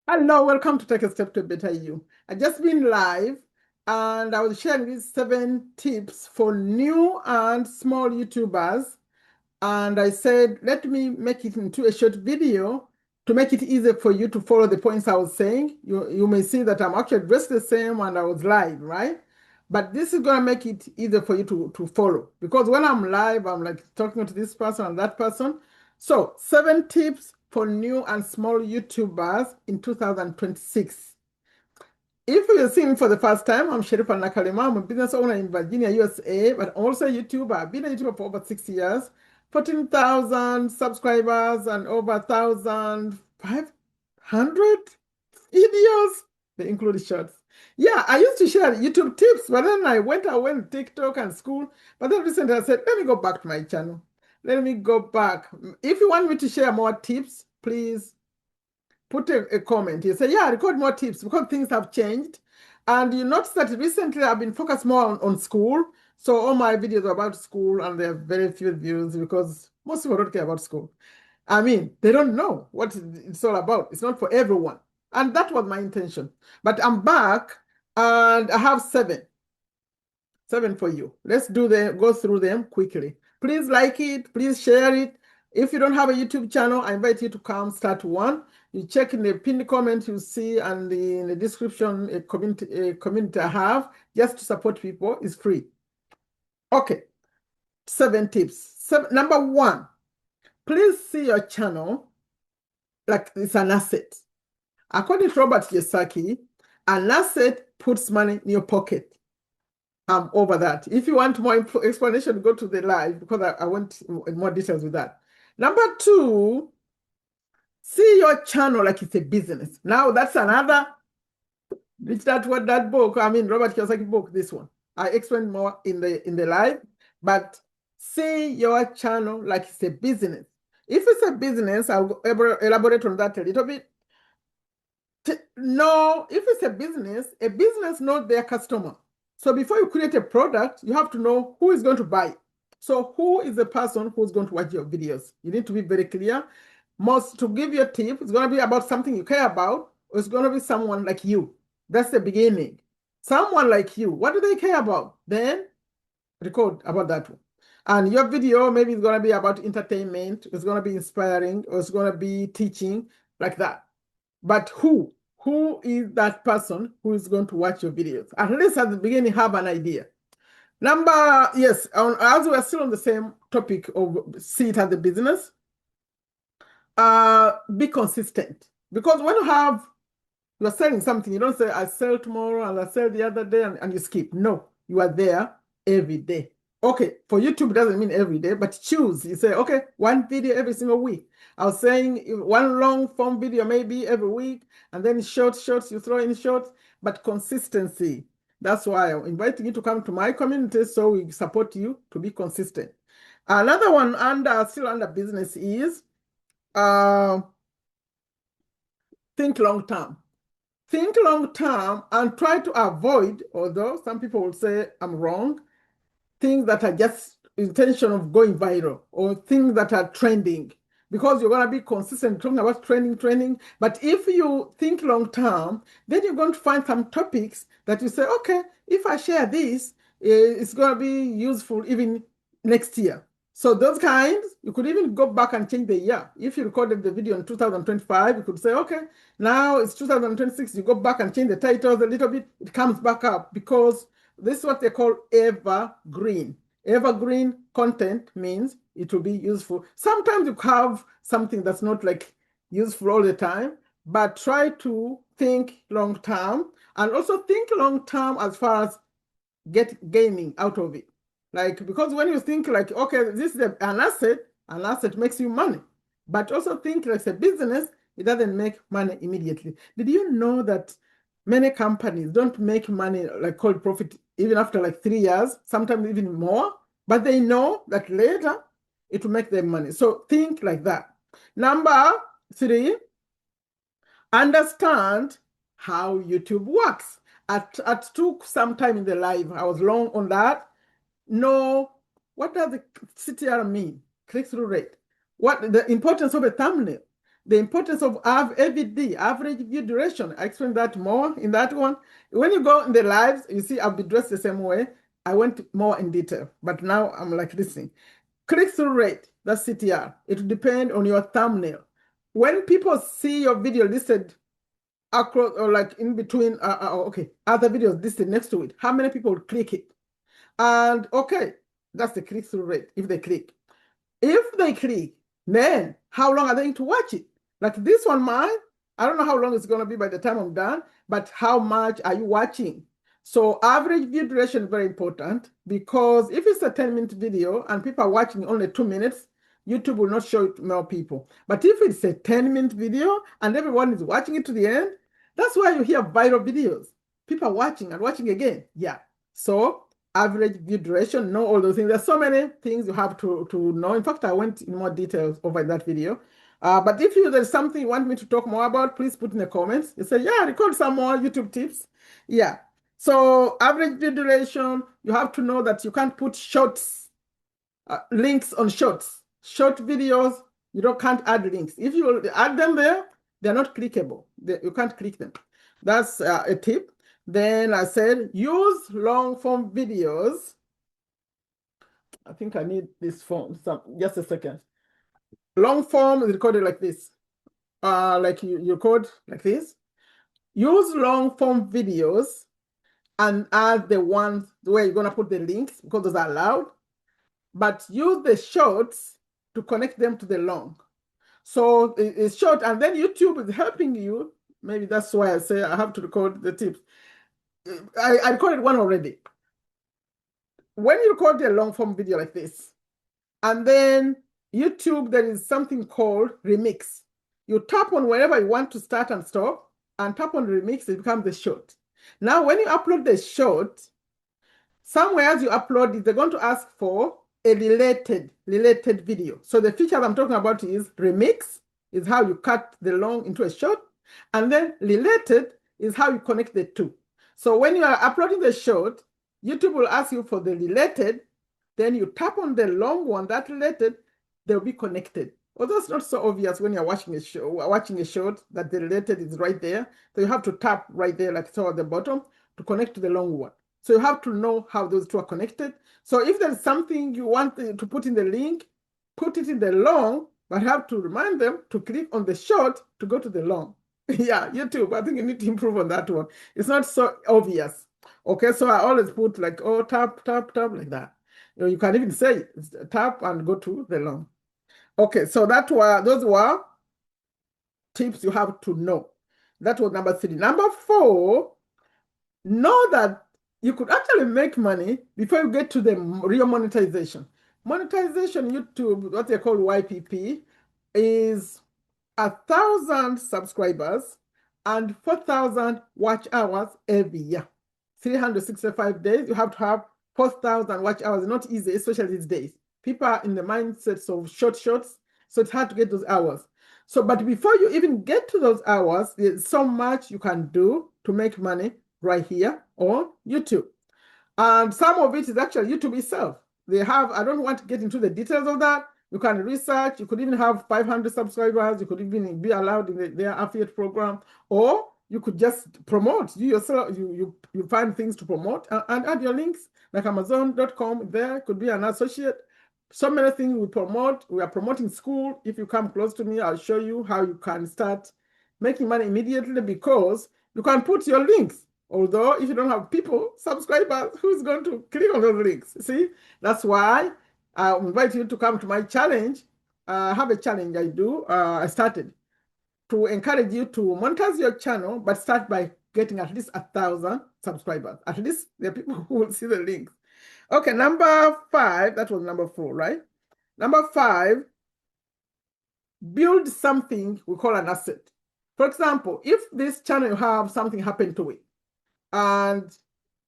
Hello, welcome to Take a Step to a Better You. I just been live and I was sharing these 7 tips for new and small YouTubers. And I said, let me make it into a short video to make it easier for you to follow the points I was saying. You may see that I'm actually dressed the same and I was live, right? But this is going to make it easier for you to follow because when I'm live, I'm like talking to this person and that person. So, 7 tips for new and small YouTubers in 2026. If you're seeing me for the first time, I'm Sherifa Nakalema. I'm a business owner in Virginia, USA, but also a YouTuber. I've been a YouTuber for over 6 years, 14,000 subscribers and over 1,500 videos. They include shorts. Yeah, I used to share YouTube tips, but then I went TikTok and school. But then recently I said, let me go back to my channel. Let me go back. If you want me to share more tips, please put a comment. You say, yeah, record more tips because things have changed. And you notice that recently I've been focused more on school. So all my videos are about school and they have very few views because most people don't care about school. I mean, they don't know what it's all about. It's not for everyone. And that was my intention. But I'm back and I have seven for you. Let's go through them quickly. Please like it, please share it. If you don't have a YouTube channel, I invite you to come start one. You check in the pinned comment you see and in the description a community I have just to support people is free. Okay, 7 tips. Number 1, please see your channel like it's an asset. According to Robert Kiyosaki, an asset puts money in your pocket. I'm over that. If you want more explanation, go to the live because I went in more details with that. Number 2, see your channel like it's a business. Now that's another, that book, Robert Kiyosaki book, this one. I explained more in the live, but see your channel like it's a business. If it's a business, I'll elaborate on that a little bit. No, if it's a business knows their customer. So before you create a product, you have to know who is going to buy. So who is the person who's going to watch your videos? You need to be very clear. To give you a tip, it's going to be about something you care about, or it's going to be someone like you. That's the beginning. Someone like you, what do they care about? Then record about that one. And your video, maybe it's going to be about entertainment, it's going to be inspiring, or it's going to be teaching, like that. But who? Who is that person who is going to watch your videos? At least at the beginning, have an idea. Yes, as we're still on the same topic of see it as a business, be consistent. Because when you're selling something, you don't say, I sell tomorrow and I sell the other day and you skip. No, you are there every day. Okay, for YouTube, it doesn't mean every day, but choose. You say, okay, one video every single week. I was saying one long form video maybe every week, and then shorts, you throw in shorts, but consistency. That's why I'm inviting you to come to my community so we support you to be consistent. Another one still under business is think long term. Think long term and try to avoid, although some people will say I'm wrong, things that are just intention of going viral or things that are trending, because you're going to be consistent talking about trending. But if you think long term, then you're going to find some topics that you say, okay, if I share this, it's going to be useful even next year. So those kinds, you could even go back and change the year. If you recorded the video in 2025, you could say, okay, now it's 2026. You go back and change the titles a little bit. It comes back up because this is what they call evergreen. Evergreen content means it will be useful. Sometimes you have something that's not like useful all the time, but try to think long term and also think long term as far as gaining out of it. Like, because when you think like, okay, this is an asset makes you money, but also think like a business, it doesn't make money immediately. Did you know that many companies don't make money, like called profit, even after like 3 years, sometimes even more, but they know that later it will make them money. So think like that. Number 3, understand how YouTube works. I took some time in the live. I was long on that. Know what does the CTR mean? Click-through rate. What the importance of a thumbnail? The importance of AVD, average view duration. I explained that more in that one. When you go in the lives, you see I'll be dressed the same way. I went more in detail, but now I'm like listening. Click-through rate, that's CTR. It will depend on your thumbnail. When people see your video listed across or like in between, other videos listed next to it, how many people will click it? And okay, that's the click-through rate if they click. If they click, then how long are they going to watch it? Like this one, mine, I don't know how long it's going to be by the time I'm done, but how much are you watching? So average view duration is very important because if it's a 10-minute video and people are watching only 2 minutes, YouTube will not show it to more people. But if it's a 10-minute video and everyone is watching it to the end, that's why you hear viral videos. People are watching and watching again. Yeah. So average view duration, know all those things. There's so many things you have to know. In fact, I went in more details over that video. But if there's something you want me to talk more about, please put in the comments. You say, yeah, record some more YouTube tips. Yeah. So average view duration, you have to know that you can't put shorts, links on shorts. Short videos, you can't add links. If you add them there, they're not clickable. You can't click them. That's a tip. Then I said, use long form videos. I think I need this form, just a second. Long form is recorded like this. Like you code like this. Use long form videos and add the ones where you're gonna put the links because those are allowed. But use the shorts to connect them to the long. So it's short, and then YouTube is helping you. Maybe that's why I say I have to record the tips. I recorded one already. When you record a long form video like this, and then YouTube, there is something called remix. You tap on wherever you want to start and stop, and tap on remix, it becomes the short. Now, when you upload the short, somewhere as you upload it, they're going to ask for a related video. So the feature I'm talking about is remix, is how you cut the long into a short, and then related is how you connect the two. So when you are uploading the short, YouTube will ask you for the related, then you tap on the long one, that related, they'll be connected. Although it's not so obvious when you're watching a short that the related is right there. So you have to tap right there, like so at the bottom, to connect to the long one. So you have to know how those two are connected. So if there's something you want to put in the link, put it in the long, but have to remind them to click on the short to go to the long. Yeah, YouTube, I think you need to improve on that one. It's not so obvious. Okay, so I always put like, oh, tap, tap, tap, like that. You can even say tap and go to the long. Okay, so those were tips you have to know. That was number 3. Number 4, know that you could actually make money before you get to the real monetization. Monetization, YouTube, what they call YPP, is 1,000 subscribers and 4,000 watch hours every year. 365 days, you have to have 4,000 watch hours. Not easy, especially these days. People are in the mindsets of shorts, so it's hard to get those hours. So, but before you even get to those hours, there's so much you can do to make money right here on YouTube. And some of it is actually YouTube itself. They have, I don't want to get into the details of that. You can research, you could even have 500 subscribers, you could even be allowed in their affiliate program, or you could just promote. You yourself, you find things to promote and add your links, like Amazon.com, there could be an associate. So many things we promote. We are promoting school. If you come close to me, I'll show you how you can start making money immediately because you can put your links. Although if you don't have people, subscribers, who's going to click on those links? See, that's why I invite you to come to my challenge. I have a challenge I do. I started to encourage you to monetize your channel, but start by getting at least 1,000 subscribers. At least there are people who will see the links. Okay, number 5, that was number 4, right? Number 5, build something we call an asset. For example, if this channel you have something happen to it and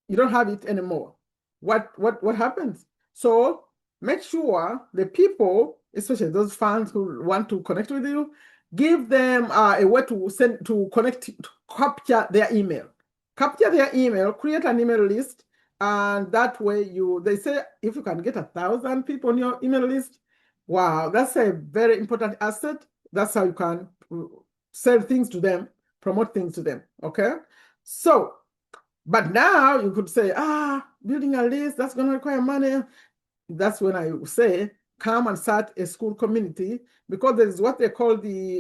you don't have it anymore, what happens? So make sure the people, especially those fans who want to connect with you, give them a way to connect, to capture their email. Capture their email, create an email list, and that way they say if you can get 1,000 people on your email list, wow, that's a very important asset. That's how you can sell things to them, promote things to them. Okay. So, but now you could say, building a list, that's going to require money. That's when I say, come and start a school community, because there's what they call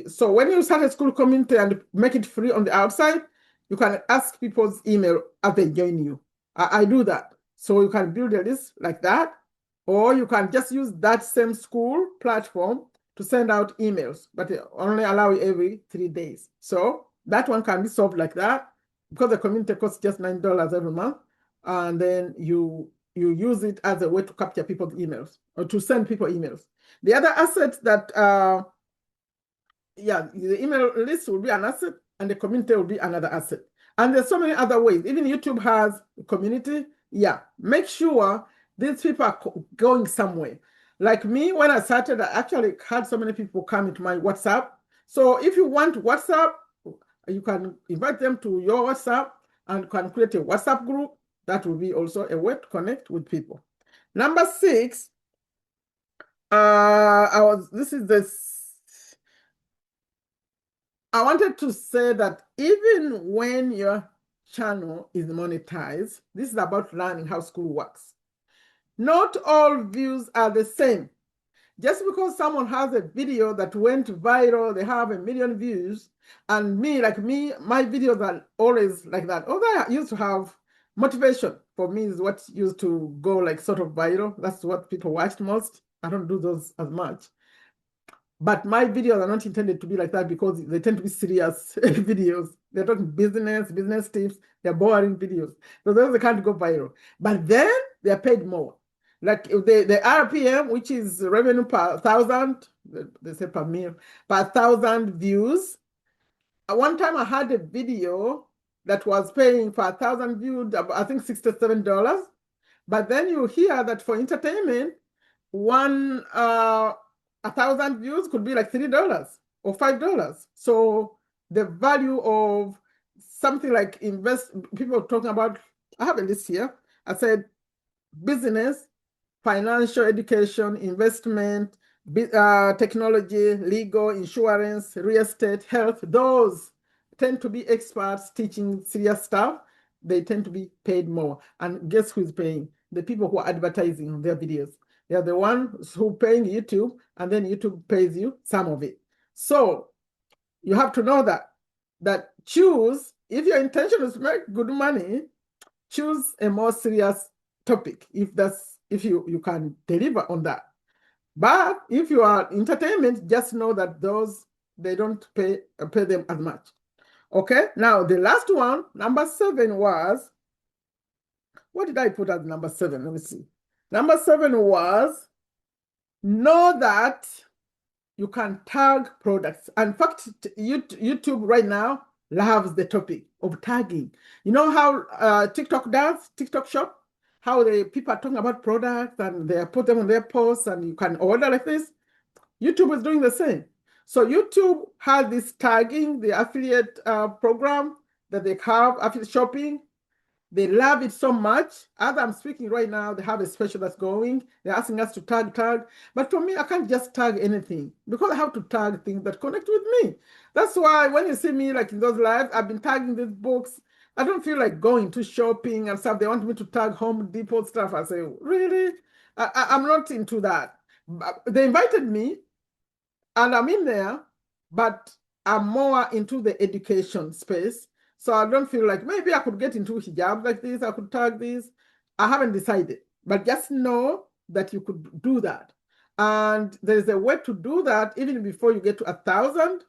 so when you start a school community and make it free on the outside, you can ask people's email as they join you. I do that. So you can build a list like that, or you can just use that same school platform to send out emails, but it only allow you every 3 days. So that one can be solved like that, because the community costs just $9 every month. And then you use it as a way to capture people's emails or to send people emails. The other asset that, the email list will be an asset and the community will be another asset. And there's so many other ways. Even YouTube has a community. Yeah, make sure these people are going somewhere. Like me, when I started, I actually had so many people come into my WhatsApp. So if you want WhatsApp, you can invite them to your WhatsApp and can create a WhatsApp group. That will be also a way to connect with people. Number 6, I wanted to say that even when your channel is monetized, this is about learning how school works. Not all views are the same. Just because someone has a video that went viral, they have 1 million views, and like me, my videos are always like that. Although I used to have motivation, for me is what used to go like sort of viral. That's what people watched most. I don't do those as much. But my videos are not intended to be like that, because they tend to be serious videos. They're talking business tips. They're boring videos. So those can't go viral. But then they're paid more. Like the RPM, which is revenue per 1,000, they say per mil, per 1,000 views. At one time I had a video that was paying for 1,000 views, I think $67. But then you hear that for entertainment, 1,000 views could be like $3 or $5. So the value of something like people talking about, I have a list here. I said business, financial education, investment, technology, legal, insurance, real estate, health. Those tend to be experts teaching serious stuff. They tend to be paid more. And guess who's paying? The people who are advertising their videos. They are the ones who are paying YouTube, and then YouTube pays you some of it. So you have to know that choose, if your intention is to make good money, choose a more serious topic if you can deliver on that. But if you are entertainment, just know that those, they don't pay them as much. Okay, now the last one, number 7 was, what did I put as number 7? Let me see. Number 7 was, know that you can tag products. In fact, YouTube right now loves the topic of tagging. You know how TikTok does, TikTok Shop? How people are talking about products and they put them on their posts and you can order like this. YouTube is doing the same. So YouTube has this tagging, the affiliate program that they have, affiliate shopping. They love it so much. As I'm speaking right now, they have a special that's going. They're asking us to tag. But for me, I can't just tag anything, because I have to tag things that connect with me. That's why when you see me like in those lives, I've been tagging these books. I don't feel like going to shopping and stuff. They want me to tag Home Depot stuff. I say, really? I'm not into that. They invited me and I'm in there, but I'm more into the education space. So I don't feel like maybe I could get into hijab like this, I could tag this. I haven't decided, but just know that you could do that. And there's a way to do that even before you get to 1,000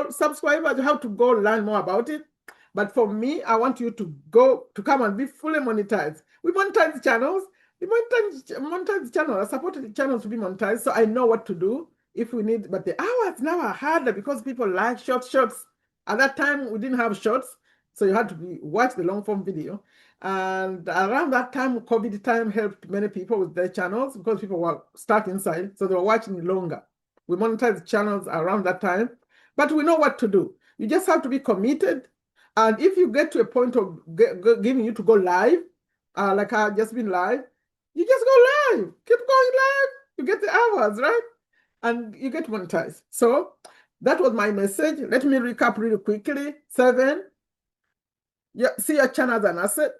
subscribers. You have to go learn more about it. But for me, I want you to come and be fully monetized. We monetize the channels. We monetize the channels. I supported the channels to be monetized, so I know what to do if we need. But the hours now are harder because people like shorts. At that time, we didn't have shorts, so you had to watch the long form video. And around that time, COVID time helped many people with their channels because people were stuck inside, so they were watching longer. We monetized channels around that time, but we know what to do. You just have to be committed. And if you get to a point of giving you to go live, like I've just been live, you just go live. Keep going live. You get the hours, right? And you get monetized. So That was my message. Let me recap really quickly. 7, see your channel as an asset.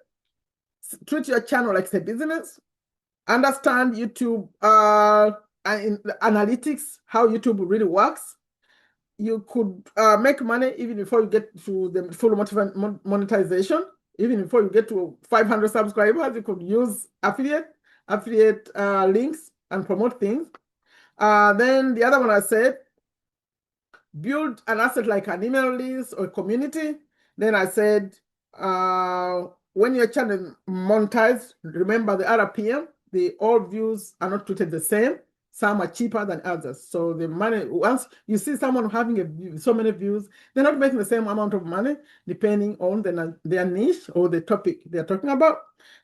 Treat your channel like a business. Understand YouTube analytics, how YouTube really works. You could make money even before you get to the full monetization. Even before you get to 500 subscribers, you could use affiliate links and promote things. Then the other one I said, build an asset like an email list or community. Then I said, when your channel monetized, remember the RPM, all views are not treated the same. Some are cheaper than others. So the money, once you see someone having so many views, they're not making the same amount of money depending on their niche or the topic they're talking about.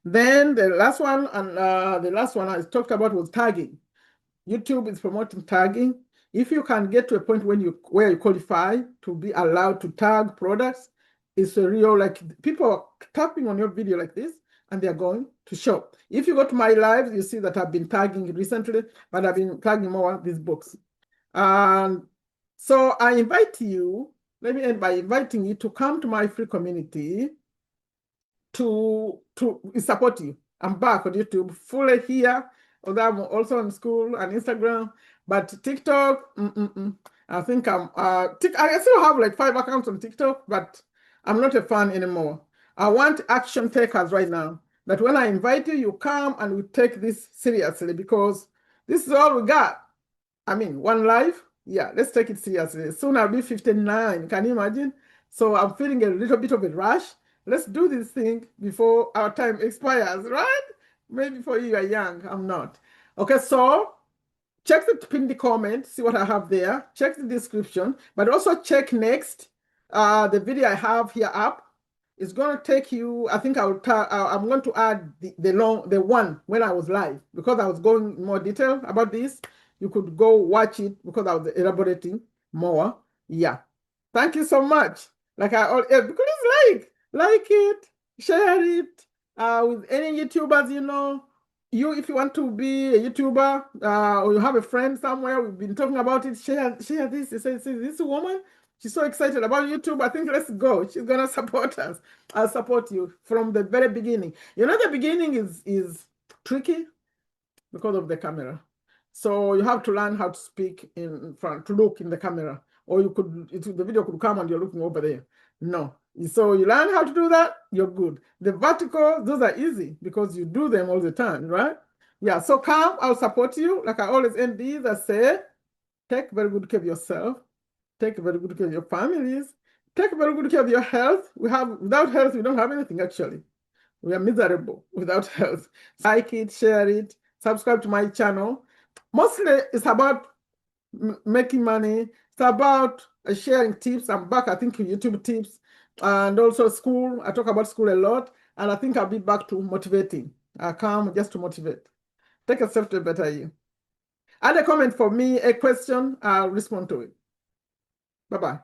Then the last one, I talked about was tagging. YouTube is promoting tagging. If you can get to a point where you qualify to be allowed to tag products, it's a real, like, people are tapping on your video like this and they're going to shop. If you go to my lives, you see that I've been tagging recently, but I've been tagging more of these books. And so I invite you, let me end by inviting you to come to my free community to support you. I'm back on YouTube, fully here, although I'm also on school and Instagram, but TikTok, I think I still have like 5 accounts on TikTok, but I'm not a fan anymore. I want action takers right now, that when I invite you, you come and we take this seriously, because this is all we got. I mean, one life. Yeah, let's take it seriously. Soon I'll be 59. Can you imagine? So I'm feeling a little bit of a rush. Let's do this thing before our time expires, right? Maybe for you are young. I'm not. Okay, so check the pinned comment, see what I have there. Check the description, but also check next. The video I have here up is going to take you. I think I'm going to add the one when I was live, because I was going in more detail about this. You could go watch it because I was elaborating more. Yeah. Thank you so much. Please like it, share it with any YouTubers you know. If you want to be a YouTuber or you have a friend somewhere, we've been talking about it, share this. You say, this woman, she's so excited about YouTube. I think let's go. She's going to support us. I'll support you from the very beginning. You know, the beginning is tricky because of the camera. So you have to learn how to speak in front, to look in the camera, or the video could come and you're looking over there. No. So you learn how to do that, you're good. The vertical, those are easy because you do them all the time, right? Yeah, so come, I'll support you. Like I always end these, I say, take very good care of yourself, take very good care of your families, take very good care of your health. Without health, we don't have anything actually. We are miserable without health. Like it, share it, subscribe to my channel. Mostly it's about making money. It's about sharing tips. I'm back, I think, in YouTube tips and also school. I talk about school a lot, and I think I'll be back to motivating. I come just to motivate. Take yourself to a better you. Add a comment for me, a question, I'll respond to it. Bye-bye.